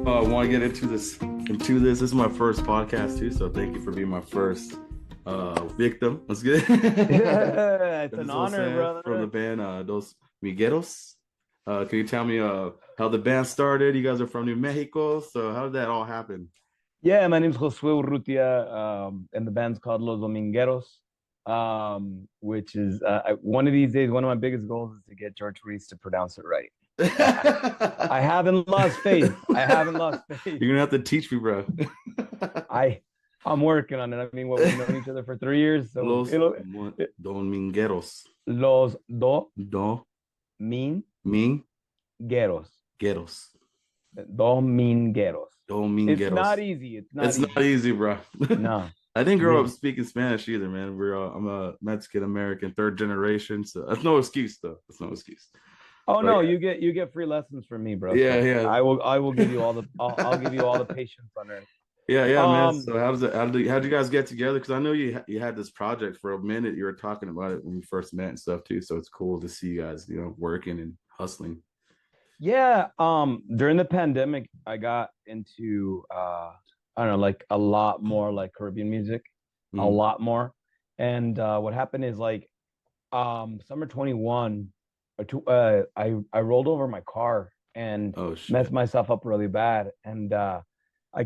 I want to get into this. This is my first podcast too, so thank you for being my first victim. That's good. Yeah, it's That's an what I'm honor, saying, brother. from the band Los Domingueros. Can you tell me how the band started? You guys are from New Mexico, so how did that all happen? Yeah, my name's Josué Urrutia, and the band's called Los Domingueros, which is one of these days, one of my biggest goals is to get George Ruiz to pronounce it right. I haven't lost faith. I haven't lost faith. You're gonna have to teach me, bro. I'm working on it. I mean, what we've known each other for 3 years, so Los it, Domingueros. Los Domingueros. Domingueros. Domingueros. It's Domingueros. not easy. It's not It's easy. not easy, bro. No. I didn't grow up speaking Spanish either, man. I'm a Mexican American, third generation, so that's no excuse, though. That's no excuse. Oh But no, yeah, you get free lessons from me, bro. yeah, So yeah, I will give you all the I'll give you all the patience on earth. yeah, yeah, man. Um, So how did you guys get together? Because I know you had this project for a minute. You were talking about it when we first met and stuff too. So it's cool to see you guys, working and hustling. yeah, during the pandemic, I got into I don't know, like a lot more like Caribbean music, a Mm. lot more. And what happened is like summer 21 I rolled over my car and Oh messed shit. myself up really bad. And I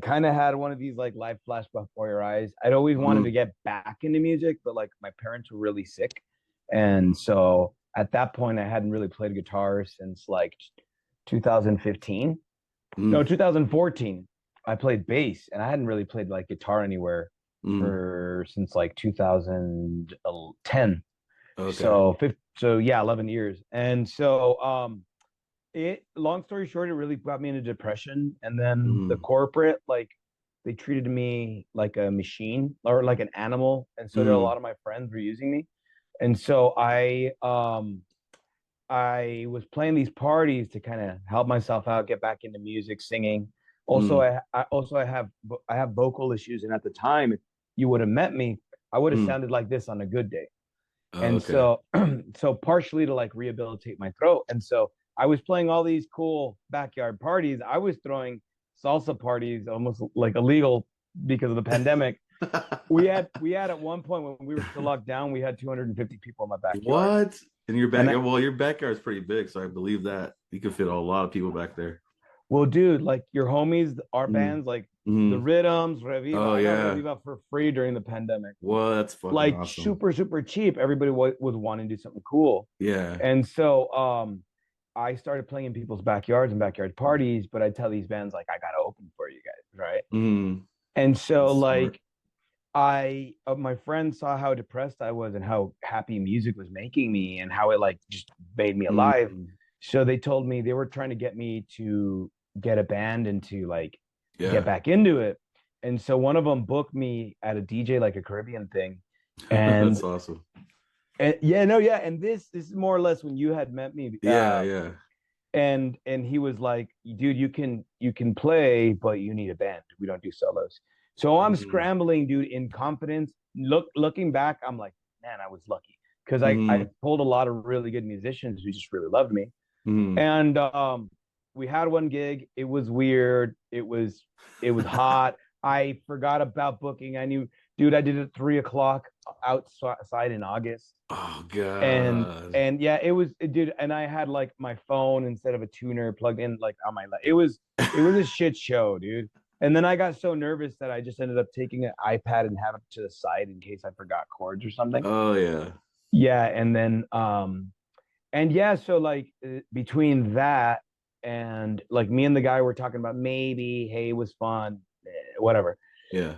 kind of had one of these like life flash before your eyes. I'd always wanted to Mm. get back into music, but like my parents were really sick. And so at that point, I hadn't really played guitar since like 2015. No, Mm. 2014. I played bass and I hadn't really played like guitar anywhere Mm. for since like 2010. Okay. So yeah, 11 years. And so it long story short, it really got me into depression. And then the Mm. corporate, like they treated me like a machine or like an animal. And so there a Mm. lot of my friends were using me. And so I was playing these parties to kind of help myself out, get back into music, singing. Also, Mm. I have vocal issues, and at the time, if you would have met me, I would have Mm. sounded like this on a good day. Oh, And okay. so, so partially to like rehabilitate my throat. And so I was playing all these cool backyard parties. I was throwing salsa parties, almost like illegal because of the pandemic. We had at one point when we were still locked down, we had 250 people in my backyard. What? In your And I, backyard? Well, your backyard is pretty big, so I believe that you could fit a lot of people back there. well, dude, like your homies, our Mm. bands, like the Mm. Rhythms, Reviva. Oh I got yeah. Reviva for free during the pandemic, Well, that's fucking like awesome. super, super cheap. Everybody was wanting to do something cool. Yeah. And so I started playing in people's backyards and backyard parties, but I tell these bands like I gotta open for you guys, right? Mm. And so That's smart. like I my friends saw how depressed I was and how happy music was making me and how it like just made me alive. Mm. So they told me they were trying to get me to get a band and to like get Yeah. back into it. And so one of them booked me at a DJ like a Caribbean thing. And, That's awesome. and yeah, no, yeah. And this is more or less when you had met me. Yeah, yeah. And he was like, dude, you can play, but you need a band. We don't do solos. So I'm Mm. scrambling, dude, in confidence. Looking back, I'm like, man, I was lucky because I Mm. pulled a lot of really good musicians who just really loved me. Mm. And we had one gig. It was weird. It was hot. I forgot about booking. I knew, dude, I did it 3 o'clock outside in August. Oh And God. and yeah, it was dude, and I had like my phone instead of a tuner plugged in like on my it was a shit show, dude. And then I got so nervous that I just ended up taking an iPad and have it to the side in case I forgot chords or something. Oh yeah. Yeah, and then and yeah, so like between that and like me and the guy were talking about maybe, hey, it was fun, whatever. Yeah.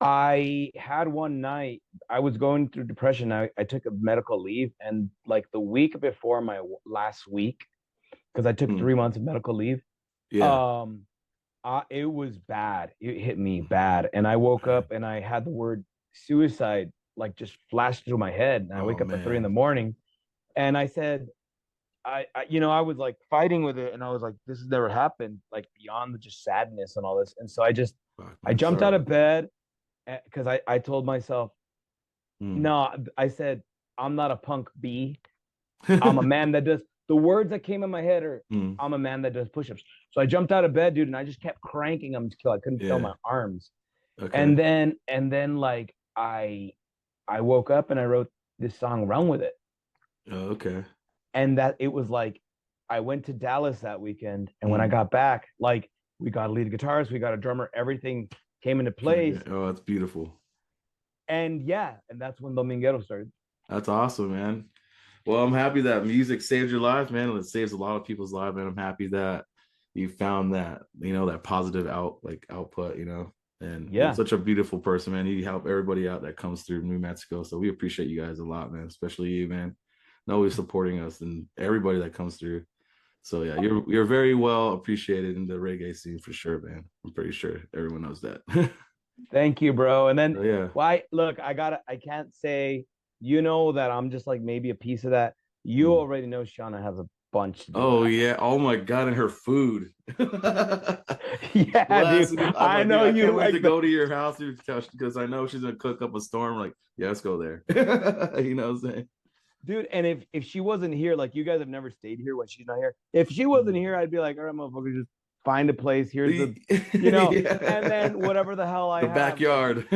I had one night, I was going through depression. I took a medical leave, and like the week before my last week, because I took Mm. 3 months of medical leave, Yeah. um, it was bad. It hit me bad. And I woke up and I had the word suicide like just flashed through my head. And I Oh wake up at 3 in the man. morning and I said, I was like fighting with it, and I was like, this has never happened, like beyond the just sadness and all this. And so Fuck, I man. jumped Sorry out about of bed because I told myself, that. no, I said, I'm not a punk bee. I'm a man that does the words that came in my head are, Mm. I'm a man that does push-ups. So I jumped out of bed, dude, and I just kept cranking them until I couldn't feel my arms. Okay. And then like I woke up and I wrote this song, Run With It. Oh, okay. And that it was like, I went to Dallas that weekend, and when I got back, like, we got a lead guitarist, we got a drummer, everything came into place. Oh, that's beautiful. And yeah, and that's when Domingueros started. That's awesome, man. Well, I'm happy that music saved your life, man. It saves a lot of people's lives, and I'm happy that you found that, that positive output, And Yeah, you're such a beautiful person, man. You help everybody out that comes through New Mexico. So we appreciate you guys a lot, man. Especially you, man. Always supporting us and everybody that comes through. So yeah, you're very well appreciated in the reggae scene for sure, man. I'm pretty sure everyone knows that. thank you, bro. And then Yeah. why? Look, I can't say that I'm just like maybe a piece of that. You already know Shauna has a bunch to do. Oh yeah. Oh my God, and her food. Yeah, dude. I know I you can't wait like to go to your house, dude, because I know she's gonna cook up a storm. Like, yeah, let's go there. You know what I'm saying? Dude, and if she wasn't here, like, you guys have never stayed here when she's not here. If she wasn't here, I'd be like, all right, motherfucker, just find a place. Here's the, and then whatever the hell I the have. backyard.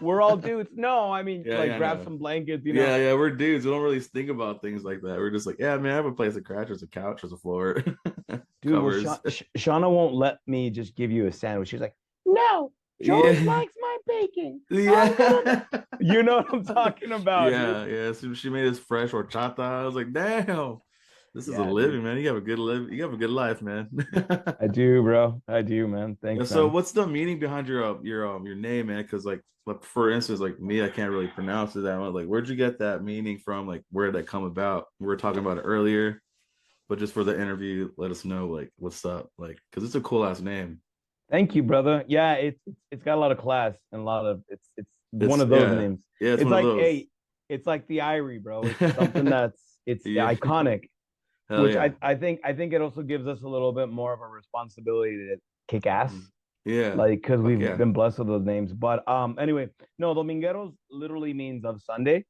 We're all dudes. No, I mean, grab some blankets, Yeah, we're dudes. We don't really think about things like that. We're just like, yeah, man, I have a place to crash. There's a couch, there's a floor. Dude, well, Shauna won't let me just give you a sandwich. She's like, no, George likes my bacon. Yeah. You know what I'm talking about. Yeah, dude. Yeah. So she made us fresh horchata. I was like, damn, this is a living, dude. Man. You have a good You have a good life, man. I do, bro. I do, man. Thanks. So what's the meaning behind your name, man? Because like for instance, like me, I can't really pronounce it that much. Like, where'd you get that meaning from? Like, where did that come about? We were talking about it earlier, but just for the interview, let us know like what's up, like, because it's a cool ass name. Thank you, brother. Yeah, it's got a lot of class and a lot of it's one of those names. Yeah, it's like it's like the Irie, bro. It's something that's iconic. Hell which yeah. I think it also gives us a little bit more of a responsibility to kick ass. Yeah. Like, because we've been blessed with those names. But anyway, no, Domingueros literally means of Sunday.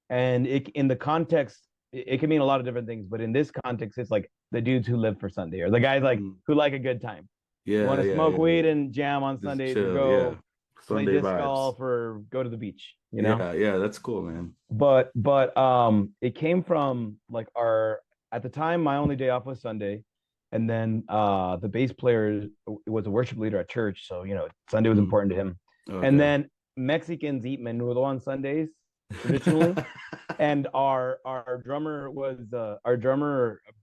And in the context, it can mean a lot of different things, but in this context, it's like the dudes who live for Sunday, or the guys like who like a good time. Yeah. Want to smoke weed and jam on Sundays, or go play disc golf, or go to the beach. Yeah, that's cool, man. But it came from like at the time, my only day off was Sunday. And then the bass player was a worship leader at church. So, Sunday was important to him. Okay. And then Mexicans eat menudo on Sundays traditionally. And our drummer was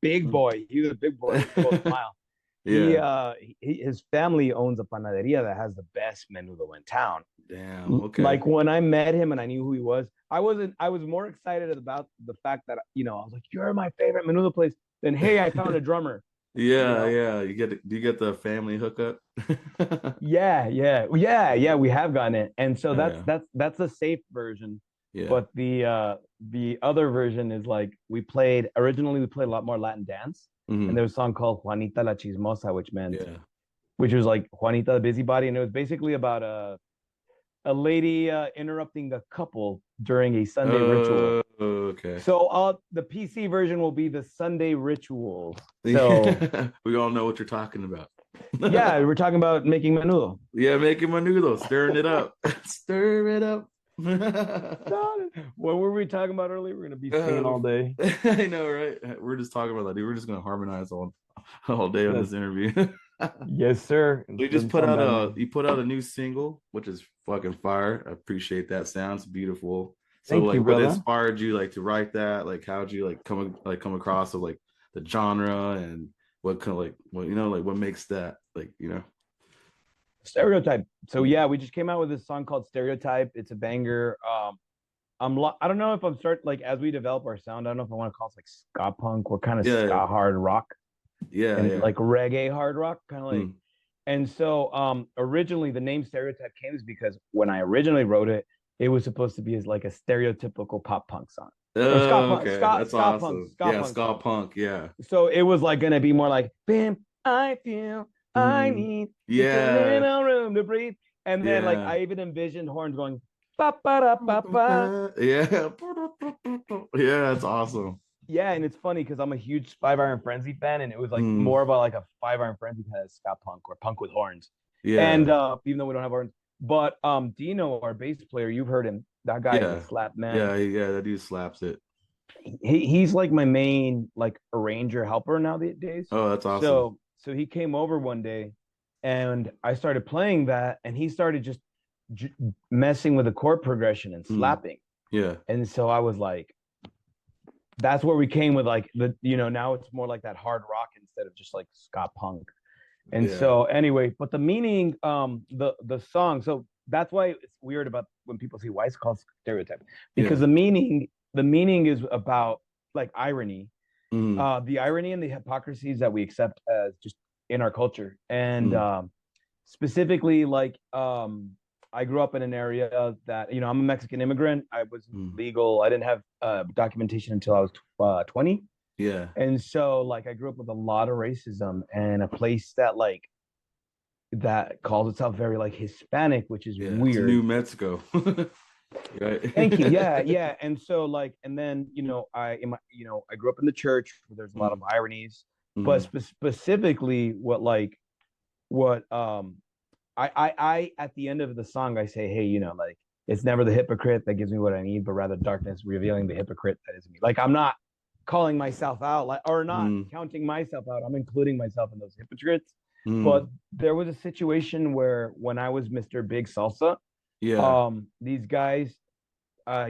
big boy. He was a big boy. Smile. Yeah. His family owns a panaderia that has the best menudo in town. Damn. Okay. Like, when I met him and I knew who he was, I was more excited about the fact that, I was like, you're my favorite menudo place, than, hey, I found a drummer. Yeah. Do you get the family hookup? Yeah. We have gotten it, and so that's a safe version. Yeah. But the other version is like originally we played a lot more Latin dance, and there was a song called Juanita la Chismosa, which was like Juanita the busybody, and it was basically about a lady interrupting a couple during a Sunday ritual. Okay. So the PC version will be the Sunday rituals. So we all know what you're talking about. Yeah, we're talking about making menudo. Yeah, making menudo, stirring it up. Stir it up. What were we talking about earlier? We're gonna be singing all day. I know, right? We're just talking about that, dude. We're just gonna harmonize all day on this interview. Yes, sir. We just put out you put out a new single, which is fucking fire. I appreciate that. Sounds beautiful. So Thank you, what inspired you like to write that? Like, how'd you like come across of like the genre, and what kind of what makes that Stereotype. So yeah, we just came out with this song called Stereotype. It's a banger. I don't know if I'm as we develop our sound, I don't know if I want to call it like ska punk or kind of ska hard rock. Like reggae hard rock, kind of like. And so originally the name Stereotype came because when I originally wrote it, it was supposed to be as like a stereotypical pop punk song. Okay. That's awesome. Ska punk. Yeah. So it was like gonna be more like, bam, I feel I need a little room to breathe. And then like I even envisioned horns going ba ba da ba ba. Yeah. Yeah, that's awesome. Yeah, and it's funny because I'm a huge Five Iron Frenzy fan, and it was like Mm, more about like a Five Iron Frenzy kind of ska punk or punk with horns. And yeah, even though we don't have horns, but Dino, our bass player, you've heard him. That guy is a yeah, slap man. yeah. That dude slaps it. He's like my main like arranger helper nowadays. Oh, that's awesome. So he came over one day, and I started playing that, and he started just messing with the chord progression and Mm, slapping. yeah, And so I was like, that's where we came with like the now it's more like that hard rock instead of just like ska punk. And yeah, so anyway, but the meaning, the song, so that's why it's weird about when people say why it's called stereotype, because yeah. the meaning is about like irony, Mm, the irony and the hypocrisies that we accept as just in our culture. And mm, specifically like I grew up in an area that, I'm a Mexican immigrant. I was mm. legal. I didn't have documentation until I was 20. Yeah, And so like I grew up with a lot of racism and a place that like that calls itself very like Hispanic, which is yeah. It's weird. New Mexico, right? Thank you. Yeah, yeah. And so like, and then I grew up in the church where there's a lot of Mm, ironies, but mm, specifically what I at the end of the song I say, hey, like it's never the hypocrite that gives me what I need, but rather darkness revealing the hypocrite that is me. Like I'm not calling myself out, like, or not mm, counting myself out. I'm including myself in those hypocrites. mm. But there was a situation where when I was Mr. Big Salsa, Yeah. these guys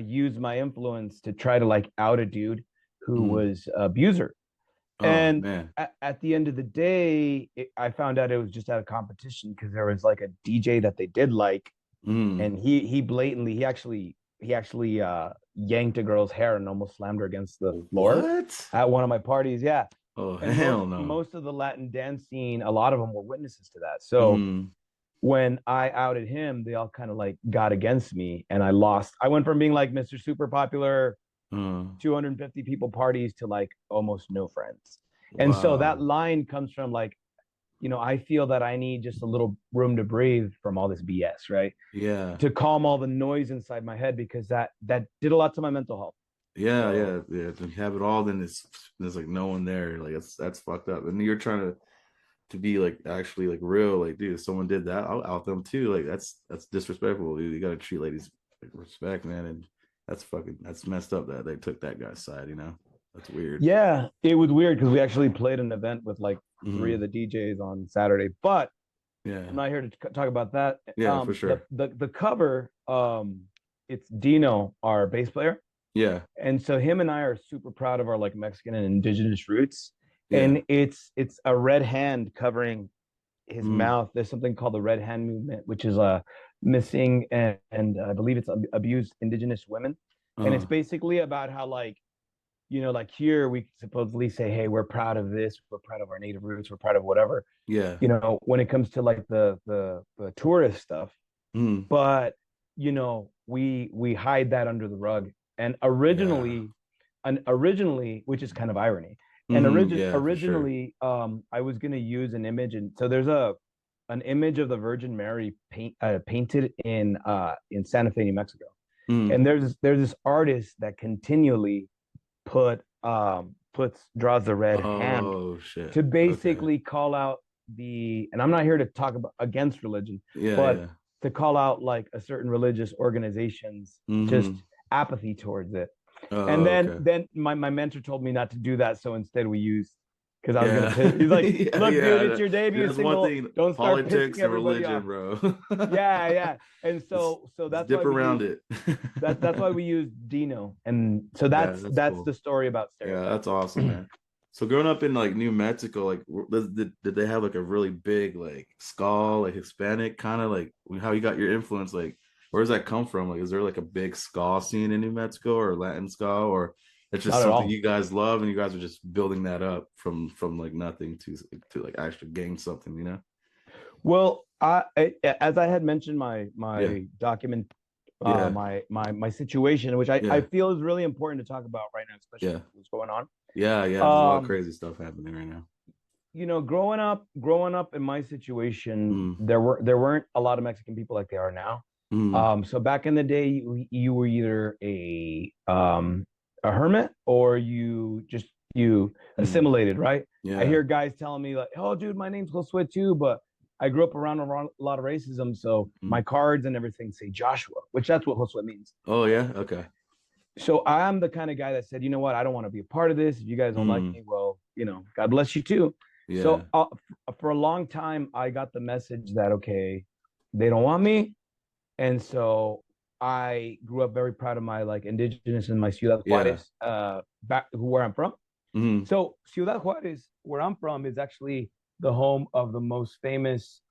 used my influence to try to like out a dude who Mm. was abuser. Oh And man. at the end of the day, I found out it was just out of competition because there was like a DJ that they did like, Mm. and he actually yanked a girl's hair and almost slammed her against the floor What? at one of my parties. Yeah, Oh and most hell no. most of the Latin dance scene, a lot of them were witnesses to that. So Mm. when I outed him, they all kind of like got against me, and I lost. I went from being like Mr. Super Popular, Uh, 250 people parties to like almost no friends. And so that wow. line comes from like, I feel that I need just a little room to breathe from all this BS, right? Yeah. To calm all the noise inside my head because that did a lot to my mental health. Yeah, So yeah, yeah. To have it all, then there's like no one there. Like that's fucked up. And you're trying to be like actually like real. Like, dude, if someone did that, I'll out them too. Like that's disrespectful. Dude. You gotta treat ladies like respect, man. And that's messed up that they took that guy's side, you know? That's weird. yeah, it was weird because we actually played an event with like three Hmm. of the DJs on Saturday, but Yeah. I'm not here to talk about that. Yeah, for sure. The cover, it's Dino, our bass player, Yeah. and so him and I are super proud of our like Mexican and indigenous roots, Yeah. and it's a red hand covering his Mm. mouth. There's something called the Red Hand Movement, which is missing and I believe it's abused indigenous women, and it's Uh, basically about how like like here we supposedly say, hey, we're proud of this, we're proud of our native roots, we're proud of whatever, yeah. when it comes to like the tourist stuff, Mm. but we hide that under the rug. And Yeah. originally, which is kind of irony, and Mm. Yeah, for sure. originally I was going to use an image, and so there's an image of the Virgin Mary painted in Santa Fe, New Mexico, Mm. and there's this artist that continually draws the red hand Oh shit. to Okay. basically call out and I'm not here to talk about against religion, Yeah, but yeah. to call out like a certain religious organization's just Mm-hmm. apathy towards it. And Oh, then okay. then my mentor told me not to do that, so instead we used, because I was gonna Yeah. piss. He's like, Yeah, look, dude, it's yeah. your Dude, debut that's one single. thing, Don't start pissing politics and everybody religion, off. bro. Yeah, yeah. And Let's so let's that's why dip we around use it. that's why we use Dino. And so Yeah, that's that's that's cool. the story about Yeah, stereotype. that's awesome, man. So growing up in like New Mexico, like did they have like a really big like ska, like Hispanic kind of like how you got your influence? Like, where does that come from? Like, is there like a big ska scene in New Mexico or Latin ska, or it's just Not at something all. you guys love and you guys are just building that up from like nothing to like actually gain something, you know? Well, as I had mentioned, Yeah, my document, yeah, my situation, which I yeah, feel is really important to talk about right now, especially yeah, with what's going on. yeah. There's a lot of Um, crazy stuff happening right now. growing up in my situation, Mm, there weren't a lot of Mexican people like they are now. mm, So back in the day, you were either a hermit or you assimilated, right? Yeah. I hear guys telling me like, "Oh, dude, my name's Josué too, but I grew up around a lot of racism, so my cards and everything say Joshua, which that's what Josué means." Oh yeah, okay. So I'm the kind of guy that said, you know what, I don't want to be a part of this. If you guys don't like me, well, God bless you too. Yeah. So for a long time, I got the message that, okay, they don't want me. And so I grew up very proud of my like indigenous and my Ciudad Juarez, back where I'm from. So Ciudad Juarez, where I'm from, is actually the home of the most famous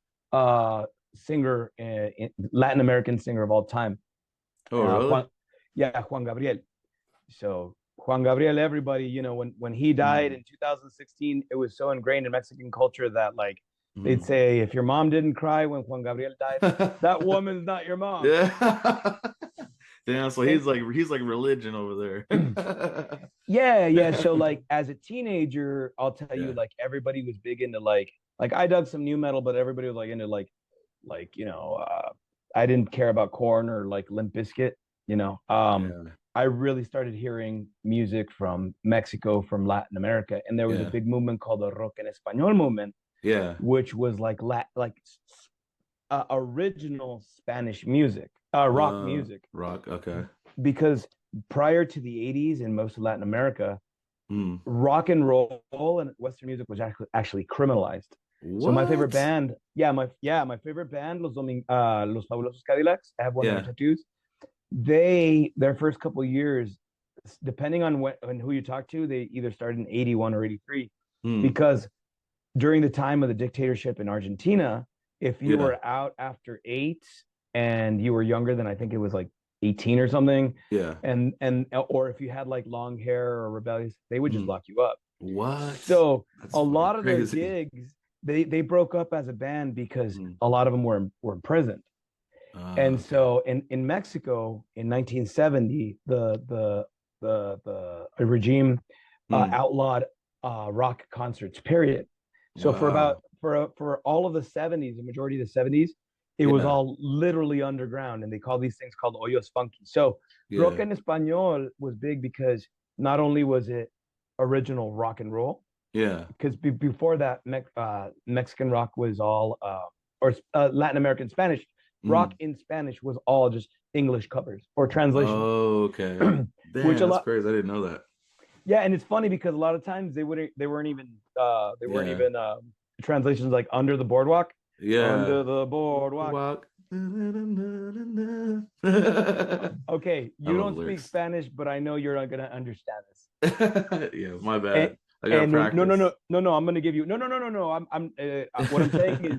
singer, Latin American singer of all time. Oh, really? Juan Gabriel. So Juan Gabriel, everybody, when he died in 2016, it was so ingrained in Mexican culture that like they'd say, if your mom didn't cry when Juan Gabriel died, that woman's not your mom. Yeah. Damn, so he's like religion over there. Yeah. So like as a teenager, I'll tell you, like everybody was big into like I dug some new metal, but everybody was like into I didn't care about Korn or like Limp Bizkit. I really started hearing music from Mexico, from Latin America, and there was a big movement called the Rock en Español movement. Yeah, which was like original Spanish music, rock music. Rock, okay. Because prior to the 80s in most of Latin America, rock and roll and Western music was actually criminalized. What? So my favorite band, my favorite band, Los Fabulosos Cadillacs. I have one of their tattoos. Their first couple of years, depending on who you talk to, they either started in 81 or 83, because during the time of the dictatorship in Argentina, if you were out after 8 and you were younger than, I think it was like 18 or something, and or if you had like long hair or rebellious, they would just lock you up. What? So that's a lot of their gigs, they broke up as a band because a lot of them were in prison. And so in Mexico in 1970, the regime outlawed rock concerts, period. So for all of the 70s, the majority of the 70s, it was all literally underground, and they call these things called hoyos funky. So rock en español was big because not only was it original rock and roll, because before that Mexican rock was all or Latin American Spanish rock in Spanish was all just English covers or translation. Oh, okay. Damn, that's crazy. I didn't know that. Yeah, and it's funny because a lot of times they weren't even translations like Under the Boardwalk. Yeah. Under the Boardwalk. Okay, you don't speak Spanish, but I know you're not gonna understand this. Yeah, my bad. I gotta practice. No. I'm gonna give you no. I'm what I'm saying is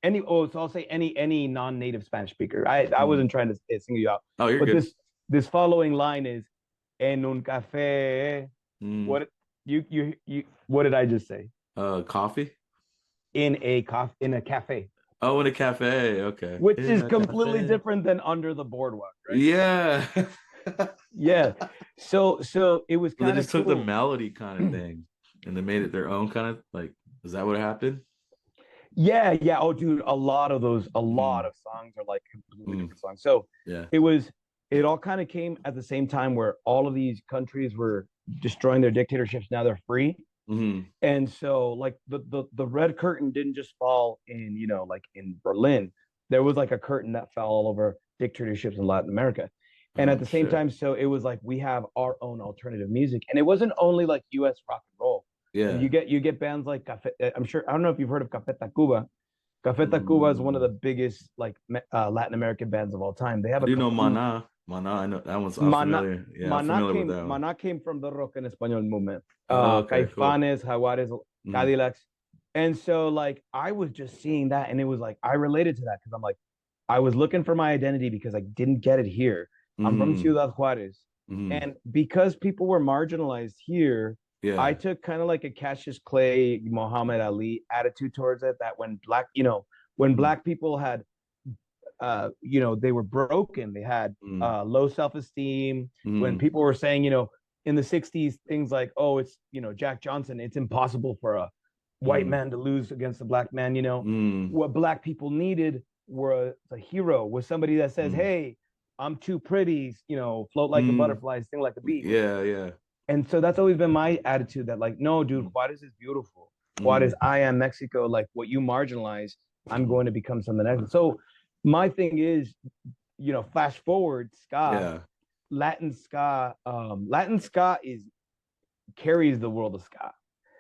so I'll say any non-native Spanish speaker. I wasn't trying to single you out. Oh, you're good. This following line is en un café. What what did I just say? Coffee? In a cafe. Oh, in a cafe. Okay. Which is completely different than Under the Boardwalk, right? Yeah. Yeah. So it was kind of they just took the melody kind of thing and they made it their own kind of like, is that what happened? Yeah. Oh, dude, a lot of songs are like completely different songs. So it all kind of came at the same time where all of these countries were destroying their dictatorships. Now they're free. And so like the red curtain didn't just fall in, like in Berlin. There was like a curtain that fell all over dictatorships in Latin America. And at the same time, so it was like we have our own alternative music. And it wasn't only like US rock and roll. Yeah. And you get bands like Café, I don't know if you've heard of Café Tacuba. Café Tacuba is one of the biggest like Latin American bands of all time. They have Maná. Maná, I know that one's familiar. Yeah, with that one. Maná came from the rock en español movement. Caifanes, cool. Jaguares, Cadillacs. And so like I was just seeing that, and it was like I related to that because I'm like, I was looking for my identity because I didn't get it here. I'm from Ciudad Juarez. And because people were marginalized here, I took kind of like a Cassius Clay, Muhammad Ali attitude towards it, that when black people had they were broken, they had low self-esteem, when people were saying, in the 60s, things like, oh, it's, Jack Johnson, it's impossible for a white man to lose against a black man. What black people needed was a hero, was somebody that says, hey, I'm too pretty, you know, float like a butterfly, sting like a bee. Yeah, yeah. And so that's always been my attitude that like, no, dude, Juarez is beautiful. Juarez, I am Mexico. Like what you marginalize, I'm going to become something else. So my thing is, you know, flash forward ska, Latin ska is carries the world of ska.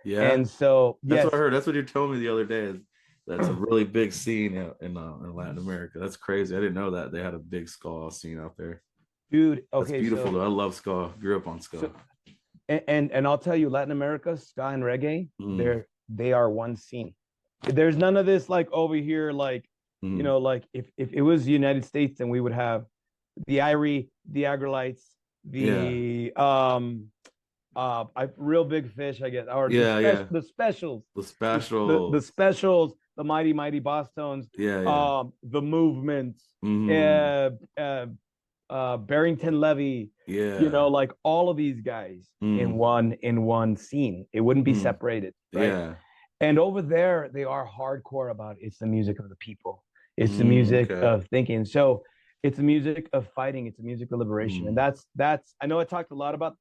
Yeah. And so that's what I heard. That's what you told me the other day. That's a really big scene in Latin America. That's crazy. I didn't know that they had a big ska scene out there. Dude, okay. That's beautiful though. I love ska. Grew up on ska. So, and I'll tell you, Latin America, ska and reggae, they are one scene. There's none of this like over here, like you know, like if it was the United States, then we would have the Irie, the Agrolites, the Real Big Fish, I guess, or the specials, the specials, the Mighty Boss Tones, the Movement, Barrington Levy, you know, like all of these guys in one scene. It wouldn't be separated, right? And over there, they are hardcore about it's the music of the people. It's the music of thinking. So it's the music of fighting. It's the music of liberation. And that's I know I talked a lot about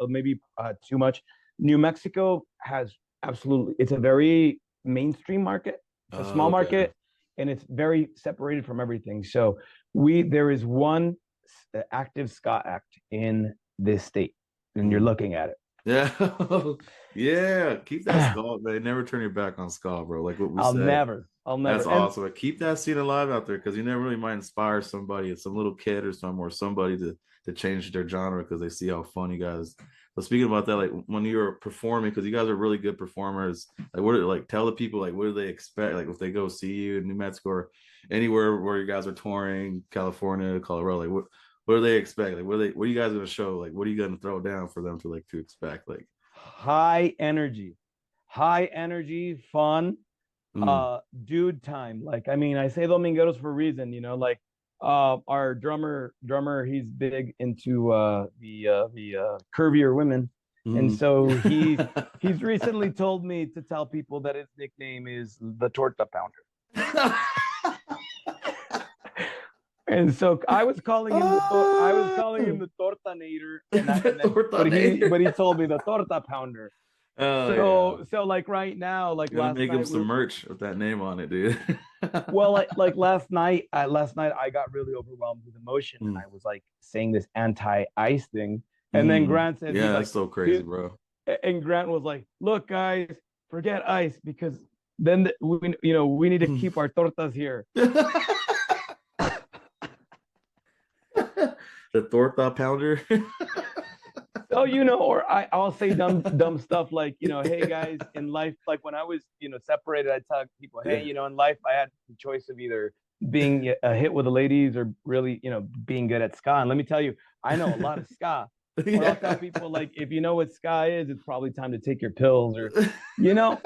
maybe too much. New Mexico has absolutely, it's a very mainstream market. It's a small market, and it's very separated from everything. So there is one active ska act in this state, and you're looking at it. Yeah. Yeah. Keep that ska, man. Never turn your back on ska, bro. Like what we said. I'll never. That's awesome. But keep that scene alive out there, because you never really might inspire somebody, some little kid or somebody to change their genre because they see how fun you guys. But speaking about that, like when you were performing, because you guys are really good performers, like tell the people, like what do they expect, like if they go see you in New Mexico or anywhere where you guys are touring, California, Colorado, like what do they expect? Like what are you guys gonna show? Like what are you gonna throw down for them to expect? Like high energy, fun, dude time. Like I mean, I say Domingueros for a reason, you know, like our drummer, he's big into the curvier women. And so he's recently told me to tell people that his nickname is the Torta Pounder. And so I was calling him the Tortanator, but he told me the Torta Pounder. So like right now, like last night, make him some merch with that name on it, dude. Well, like last night I got really overwhelmed with emotion, and I was like saying this anti-ice thing, and then Grant said, "Yeah, that's so crazy, bro." And Grant was like, "Look, guys, forget ice because then we need to keep our tortas here." The Torta Pounder. Oh, you know, or I'll say dumb stuff like, you know, hey guys, in life, like when I was, you know, separated, I tell people, hey, you know, in life I had the choice of either being a hit with the ladies or really, you know, being good at ska. And let me tell you, I know a lot of ska. Or I'll tell people, like, if you know what ska is, it's probably time to take your pills, or, you know.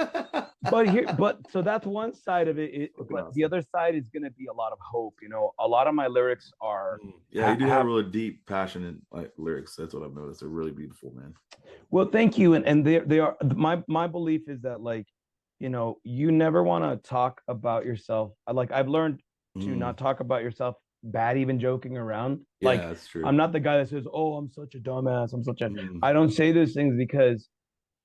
But so that's one side of it. But the other side is going to be a lot of hope. You know, a lot of my lyrics are. Yeah, you do have really deep, passionate like lyrics. That's what I've noticed. They're really beautiful, man. Well, thank you. And they are. My belief is that, like, you know, you never want to talk about yourself. Like I've learned to not talk about yourself bad, even joking around. Like, that's true. I'm not the guy that says, "Oh, I'm such a dumbass. I'm such a." I don't say those things because,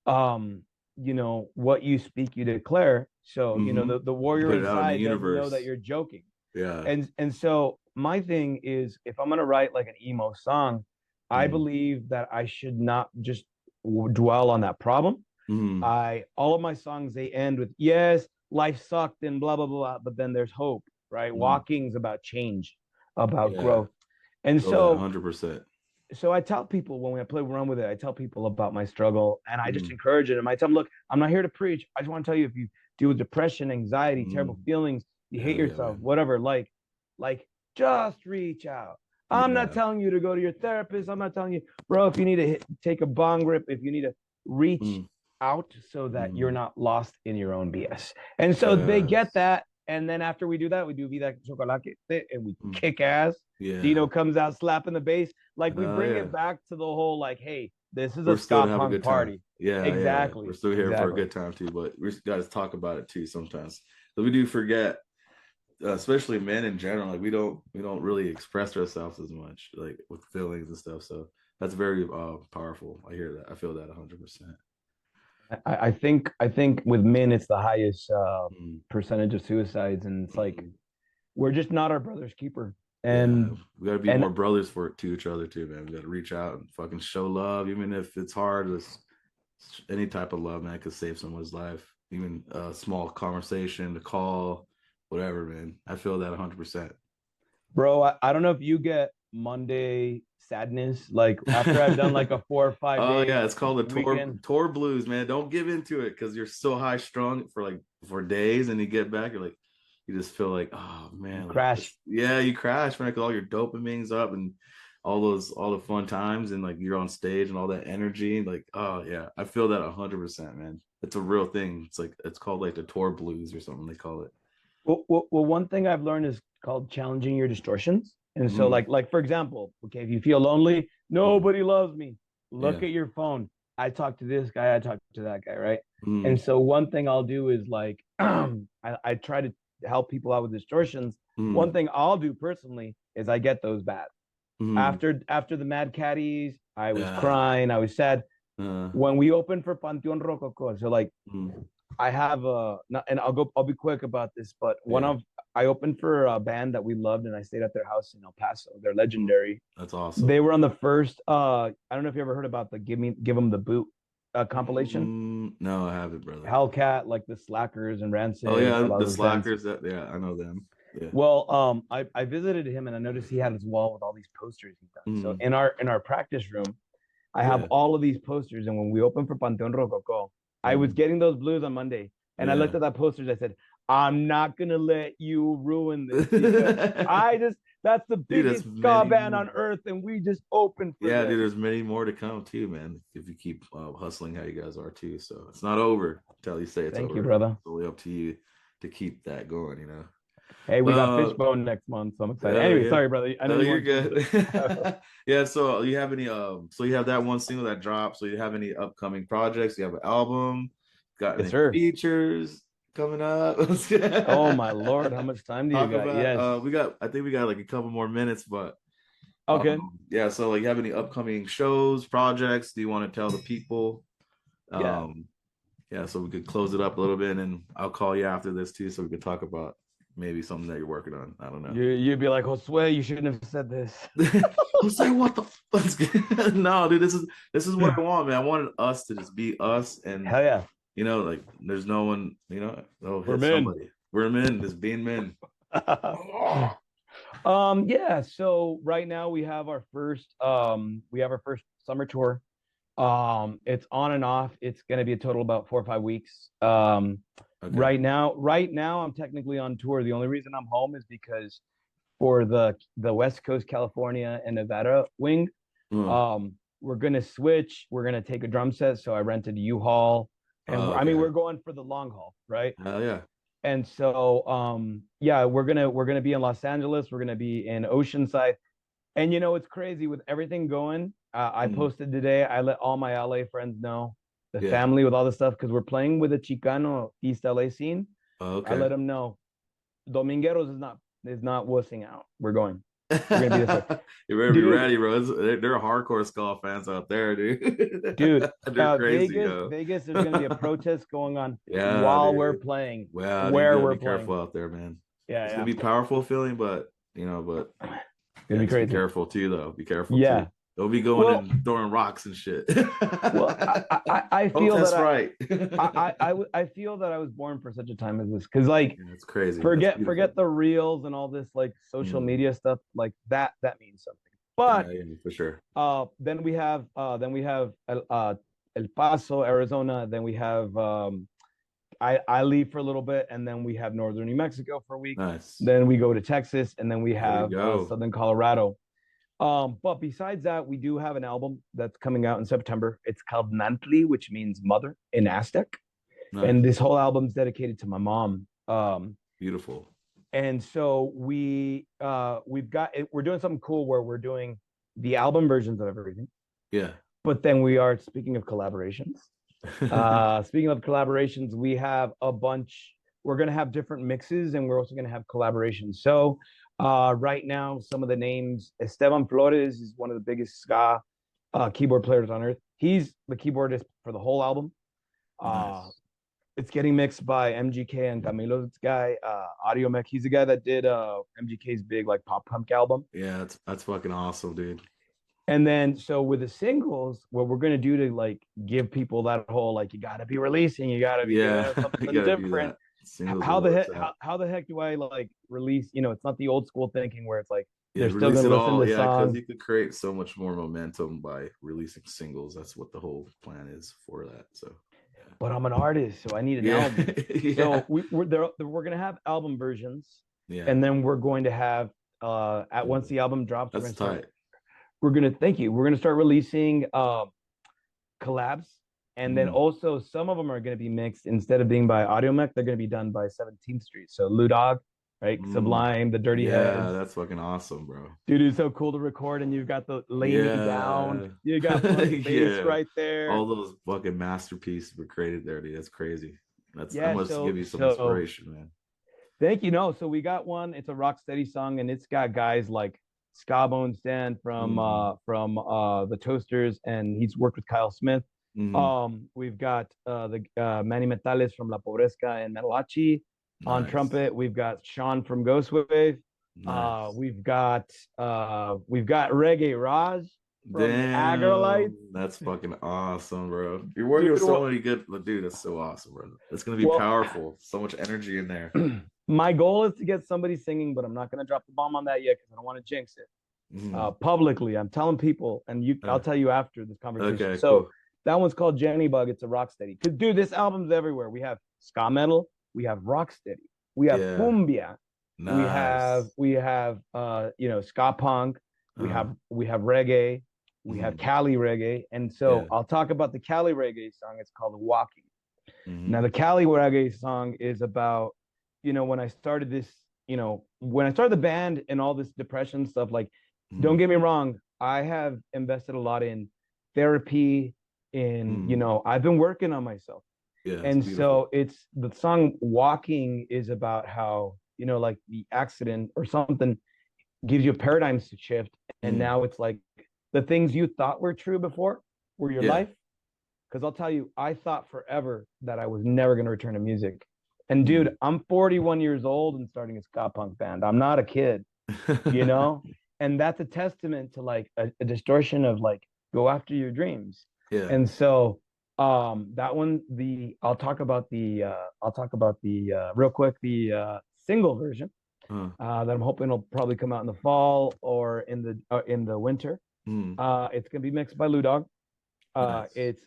you know, what you speak, you declare. So, you know, the warrior inside doesn't know that you're joking. Yeah. And so my thing is, if I'm gonna write like an emo song, I believe that I should not just dwell on that problem. All of my songs, they end with, yes, life sucked and blah blah blah, but then there's hope, right? Walking's about change, about growth. And so 100%. So I tell people when we play Run With It, I tell people about my struggle, and I just encourage it. And I tell them, look, I'm not here to preach. I just want to tell you, if you deal with depression, anxiety, terrible feelings, you hate yourself, whatever, like just reach out. I'm not telling you to go to your therapist. I'm not telling you, bro, if you need to take a bong rip, if you need to reach out so that you're not lost in your own BS. And so they get that. And then after we do that, we do Vida Chocolate, and we kick ass. Dino comes out slapping the bass. Like we bring it back to the whole, like, hey, this is a ska punk party. Yeah, exactly. We're still here for a good time too, but we got to talk about it too sometimes. So we do forget especially men in general, like we don't really express ourselves as much, like with feelings and stuff. So that's very powerful. I hear that. I feel that 100%. I think with men it's the highest Mm, percentage of suicides, and it's like mm. we're just not our brother's keeper. Yeah, And we gotta be and more brothers for to each other too, man. We gotta reach out and fucking show love, even if it's hard. Any type of love, man, could save someone's life. Even a small conversation, a call, whatever, man. I feel that 100%. bro, I don't know if you get Monday sadness, like after I've done like a 4 or 5 Oh day yeah, it's called the tour weekend. tour blues, man. Don't give into it because you're so high strung for days, and you get back, you're like, you just feel like, oh You man, like crash. this, yeah, you crash, man, because all your dopamine's up and all the fun times, and like you're on stage and all that energy, like, oh yeah, I feel that 100%, man. It's a real thing. It's like it's called like the tour blues or something they call it. Well, one thing I've learned is called challenging your distortions. And so, Mm, like for example, okay, if you feel lonely, mm, nobody loves me. Look yeah. at your phone. I talk to this guy. I talk to that guy, right? Mm, And so, one thing I'll do is like, I try to help people out with distortions. One mm, thing I'll do personally is I get those bad. mm, After the Mad Caddies, I was yeah. crying. I was sad. Uh, When we opened for Panteon Rococo, so like mm, I have and I'll be quick about this, but yeah. I opened for a band that we loved, and I stayed at their house in El Paso. They're Mm, legendary. that's awesome. They were on the first. I don't know if you ever heard about the Give 'em the Boot compilation. No, I haven't, brother. Hellcat, like the Slackers and Oh Rancid, a yeah, lot the of those bands. Slackers. That yeah, I know them. Yeah. Well, I visited him, and I noticed he had his wall with all these posters he's done. So Mm, in our practice room, I have yeah. all of these posters, and when we opened for Panteon Rococo, I was Mm, getting those blues on Monday, and I looked yeah. at that posters. I said, "I'm not gonna let you ruin this because I just that's the Dude, that's biggest ska many band more. on earth, and we just opened for Yeah, dude, them." there's many more to come too, man. If you keep hustling how you guys are too, so it's not over until you say it's Thank you, over. brother. It's only up to you to keep that going, you know. Hey, we got Well, Fishbone next month, so I'm excited. oh Anyway, yeah. sorry, brother. I know Oh, you you're want to. good. Yeah, so you have any so you have that one single that dropped. So you have any upcoming projects? You have an album, got Yes, any sir. features coming up? Oh my lord, how much time do you Talk got? about Yes. I think we got like a couple more minutes, but Okay. yeah, so like you have any upcoming shows, projects? Do you want to tell the people? Yeah. Um yeah, so we could close it up a little bit and I'll call you after this too, so we could talk about maybe something that you're working on. I don't know. You'd be like, Josué, you shouldn't have said this. I'm saying what the fuck? No, dude, this is what I want, man. I wanted us to just be us, and Hell yeah. like there's no one, they'll We're hit men. somebody. We're men, just being men. Yeah, so right now we have our first summer tour. It's on and off. It's going to be a total about 4 or 5 weeks. Okay. Right now I'm technically on tour. The only reason I'm home is because for the West Coast California and Nevada wing, Oh, we're going to switch. We're going to take a drum set, so I rented a U-Haul, and I mean okay. we're going for the long haul, right? Hell yeah. And so yeah, we're gonna be in Los Angeles, we're gonna be in Oceanside. And it's crazy with everything going. I Mm, posted today, I let all my LA friends know, the yeah. family with all the stuff, because we're playing with the Chicano East LA scene. I Okay. let them know Domingueros is not wussing out. We're going. We're gonna be this way. You better be Dude, ready, bro. They're hardcore skull fans out there, dude. dude, They're crazy, Vegas, yo. Vegas, there's gonna be a protest going on Yeah, while we're dude. playing, Wow, dude, you where gotta we're be playing. careful out there, man. It's gonna Yeah, be powerful feeling, but yeah. It's gonna yeah, be just be crazy. careful too, though. Be careful too. Yeah. Don't be going Well, and throwing rocks and shit. well, I feel that Protest right. I feel that I was born for such a time as this, because like Yeah, it's crazy. That's forget beautiful. the reels and all this like social Mm. media stuff, like that means something. Yeah, But yeah, for sure. then we have El Paso, Arizona. Then we have I leave for a little bit, and then we have northern New Mexico for a week. Nice. Then we go to Texas, and then we There you have go. southern Colorado. But besides that, we do have an album that's coming out in September. It's called Nantli, which means mother in Aztec. Nice. And this whole album's dedicated to my mom. Beautiful. And so we're doing something cool where we're doing the album versions of everything. Yeah. But then we are speaking of collaborations. Speaking of collaborations, we have a bunch. we're going to have different mixes, and we're also going to have collaborations. So right now, some of the names, Esteban Flores is one of the biggest ska keyboard players on earth. He's the keyboardist for the whole album. Nice. It's getting mixed by MGK and Camilo's guy, Audio Mech. He's the guy that did MGK's big like pop punk album. Yeah, that's fucking awesome, dude. And then so with the singles, what we're gonna do to like give people that whole like you gotta be releasing, you gotta be Yeah, doing you something gotta do different. that. Singles How are the where heck it's at. how the heck do I like release? You know, it's not the old school thinking where it's like Yeah, they're still release gonna it listen all. to Yeah, because songs. you could create so much more momentum by releasing singles. That's what the whole plan is for that. So But I'm an artist, so I need an yeah, album. yeah, So we're gonna have album versions, yeah. and then we're going to have at once the album drops, That's tight. we're gonna thank you. We're gonna start releasing collabs, and then also some of them are gonna be mixed instead of being by Audio Mech, they're gonna be done by 17th Street. So Ludog, right? Sublime, the Dirty Yeah, Heads. that's fucking awesome, bro. Dude, it's so cool to record, and you've got the laying me down. You got bass Yeah. right there. All those fucking masterpieces were created there, dude. That's crazy. That must so, give you some inspiration, man. Thank you. No, so we got one. It's a rock steady song, and it's got guys like Ska Bone Stan from the Toasters, and he's worked with Kyle Smith. We've got the Manny Metales from La Pobresca and Metalachi on trumpet. We've got Sean from Ghostwave. Nice. We've got Reggae Raj from Agrolites. That's fucking awesome, bro. You're working with so many good, dude. That's so awesome, bro. It's gonna be powerful. So much energy in there. My goal is to get somebody singing, but I'm not gonna drop the bomb on that yet because I don't want to jinx it. Publicly, I'm telling people, and I'll tell you after this conversation. Okay, so cool. that one's called Jenny Bug. It's a rock steady. Cause dude, this album's everywhere. We have ska metal, we have rock steady, we have cumbia, we have ska punk, we have reggae, we have Cali reggae, and so I'll talk about the Cali reggae song. It's called Walking. Now the Cali reggae song is about, when I started this, when I started the band and all this depression stuff, like, don't get me wrong, I have invested a lot in therapy, I've been working on myself. Yeah, and so it's the song Walking is about how, like the accident or something gives you a paradigm shift. And now it's like the things you thought were true before were your life. Because I'll tell you, I thought forever that I was never going to return to music. And dude, I'm 41 years old and starting a ska punk band. I'm not a kid, and that's a testament to like a distortion of like, go after your dreams. Yeah. And so that one, I'll talk about the real quick, the single version that I'm hoping will probably come out in the fall or in the winter. It's gonna be mixed by Ludog. Nice. It's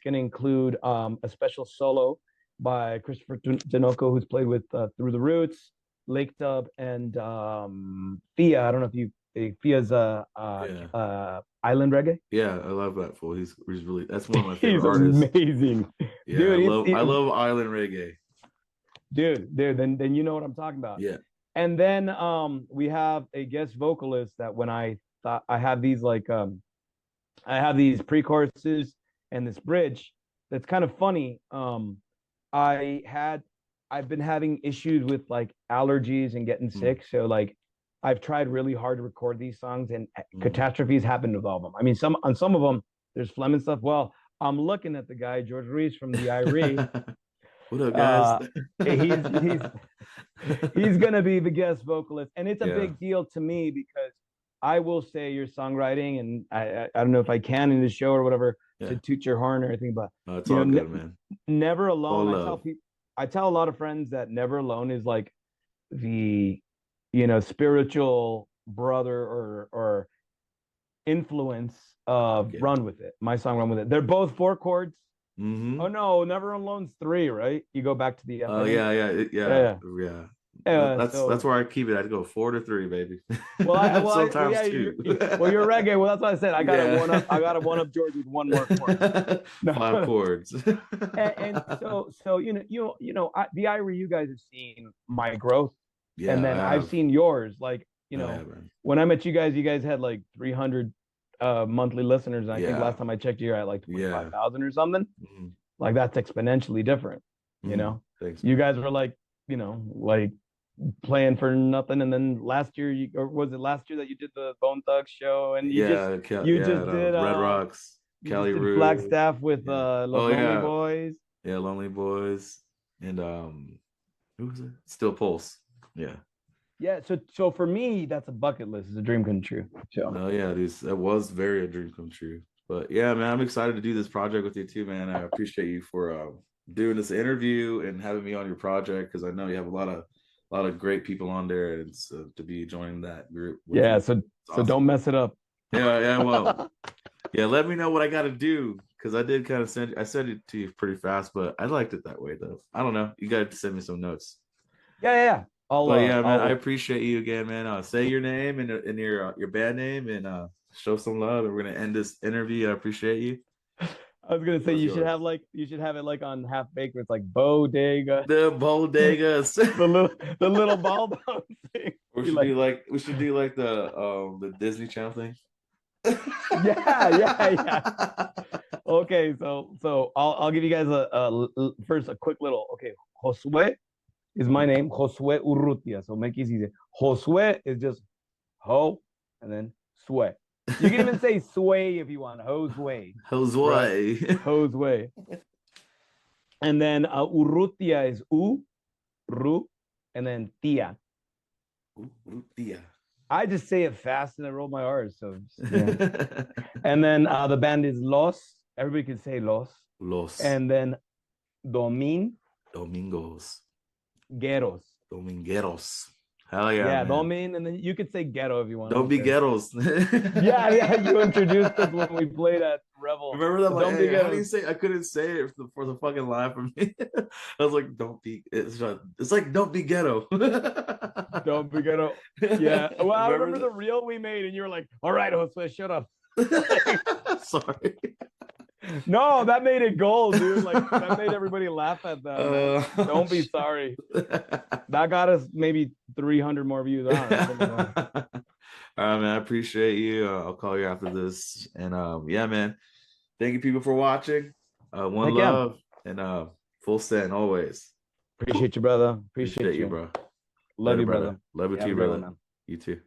gonna include a special solo by Christopher Dinoco, who's played with Through the Roots, Lake Dub, and Fia. I don't know if Fia's island reggae. Yeah, I love that fool. He's really, that's one of my favorite artists. Amazing. Yeah, dude, I love island reggae. Dude, then you know what I'm talking about. Yeah. And then we have a guest vocalist that when I thought I have these like I have these pre-choruses and this bridge that's kind of funny. I've been having issues with like allergies and getting sick. So like I've tried really hard to record these songs, and catastrophes happen with all of them. I mean, on some of them there's phlegm and stuff. Well, I'm looking at the guy, George Ruiz from the IRE. What up, guys? He's gonna be the guest vocalist, and it's a big deal to me because I will say your songwriting, and I don't know if I can in the show or whatever to toot your horn or anything, but it's all good, man. Never Alone. I tell a lot of friends that Never Alone is like the spiritual brother or influence of Run With It. My song Run With It. They're both 4 chords. Oh no, Never Alone's 3, right? You go back to the yeah. That's where I keep it. I'd go 4 to 3, baby. Sometimes 2. You're reggae. Well, that's what I said. I got to one up. I got to one up George with one more chord. 5 chords. and so the IRE, you guys have seen my growth, and then I've seen yours. Like when I met you guys had like 300 monthly listeners. I think last time I checked, you're at like 25,000 or something. Like that's exponentially different. Thanks, You man. guys were like, like playing for nothing. And then last year, or was it last year that you did the Bone Thugs show? And Yeah, you yeah, just did Red Rocks, you just Cali did Rue. Flagstaff with Yeah. Los Oh Lonely yeah, Boys. yeah, Lonely Boys, and who was it? Still Pulse. Yeah. Yeah, so for me, that's a bucket list. It's a dream come true. So No, yeah, this that was very a dream come true. But yeah, man, I'm excited to do this project with you too, man. I appreciate you for doing this interview and having me on your project because I know you have a lot of great people on there, and so to be joining that group with yeah, you, so it's awesome. don't mess it up. Yeah, yeah, well, yeah. Let me know what I got to do because I did kind of I sent it to you pretty fast, but I liked it that way though. I don't know. You got to send me some notes. Yeah. But yeah, man, I I'll appreciate you again, man. Say your name and your band name and show some love. And we're gonna end this interview. I appreciate you. I was gonna say What's yours? you should have it like on Half Baked where it's like bodega, The bodegas. the little ball bone thing. we Be should like, do like the Disney Channel thing. yeah. Okay, so I'll give you guys first a quick little. Okay, Josué is my name, Josué Urrutia. So make it easy. Josué is just ho and then sway. You can even say sway if you want. Josué. Josue. Josué. And then Urrutia is ru, and then tia. Urrutia. I just say it fast and I roll my R's. So yeah. And then the band is Los. Everybody can say Los. Los And then Domingueros. Domingueros. Hell yeah, Yeah, man. Domin, and then you could say ghetto if you want. Don't be ghettos. Yeah. You introduced us when we played at Revel. Remember that? Like, Don't hey, be how do you ghettos. say? I couldn't say it for the fucking life of me. I was like, "Don't be." It's like, "Don't be ghetto." Don't be ghetto. Yeah. Well, I remember Remember the reel we made, and you were like, "All right, Jose, shut up." Sorry. No, that made it gold, dude. Like that made everybody laugh at that. Man. Don't be sorry. That got us maybe 300 more views. All right, man. I appreciate you. I'll call you after this. And yeah, man. Thank you, people, for watching. One Heck yeah. love and full send always. Appreciate you, brother. Appreciate You, you. bro. Love Later, you, brother. Love you too, brother. You too.